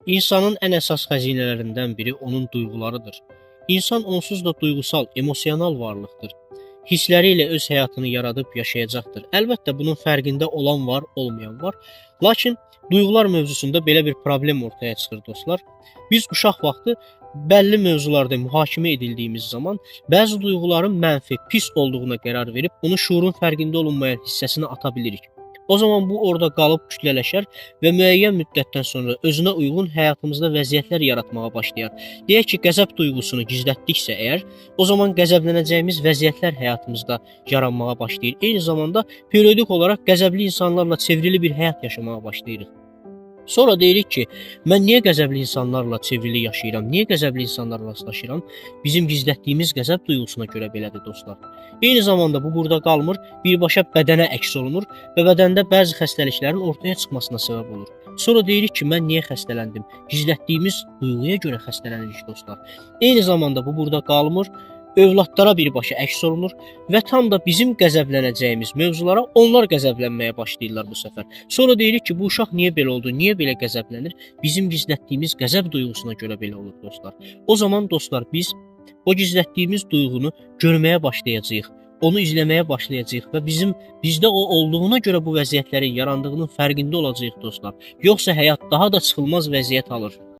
İnsanın ən əsas xəzinələrindən biri onun duyğularıdır. İnsan onsuz da duyğusal, emosional varlıqdır. Hissləri ilə öz həyatını yaradıb yaşayacaqdır. Əlbəttə bunun fərqində olan var, olmayan var. Lakin duyğular mövzusunda belə bir problem ortaya çıxır dostlar. Biz uşaq vaxtı bəlli mövzularda mühakimə edildiyimiz zaman bəzi duyğuların mənfi, pis olduğuna qərar verib onu şuurun fərqində olunmayan hissəsinə ata bilirik. O zaman bu orada qalıb kütlələşər və müəyyən müddətdən sonra özünə uyğun həyatımızda vəziyyətlər yaratmağa başlayar. Deyək ki, qəzəb duyğusunu gizlətdiksə əgər, o zaman qəzəblənəcəyimiz vəziyyətlər həyatımızda yaranmağa başlayır. Eyni zamanda periodik olaraq qəzəbli insanlarla çevrili bir həyat yaşamağa başlayırıq. Sonra deyirik ki, mən niyə qəzəbli insanlarla çevrili yaşayıram? Niyə qəzəbli insanlarla rastlaşıram? Bizim gizlətdiyimiz qəzəb duyğusuna görə belədir dostlar. Eyni zamanda bu burada qalmır, birbaşa bədənə əks olunur və bədəndə bəzi xəstəliklərin ortaya çıxmasına səbəb olur. Sonra deyirik ki, mən niyə xəstələndim? Gizlətdiyimiz duyğuya görə xəstələnirik dostlar. Eyni zamanda bu burada qalmır, övladlara birbaşa əks olunur və tam da bizim qəzəblənəcəyimiz mövzulara onlar qəzəblənməyə başlayırlar bu səfər. Sonra deyirik ki, bu uşaq niyə belə oldu, niyə belə qəzəblənir? Bizim gizlətdiyimiz qəzəb duyğusuna görə belə olur dostlar. O zaman dostlar biz o gizlətdiyimiz duyğunu görməyə başlayacağıq. Onu izləməyə başlayacağıq və bizdə o olduğuna görə bu vəziyyətlərin yarandığının fərqində olacağıq dostlar. Yoxsa həyat daha da çıxılmaz vəziyyət alır.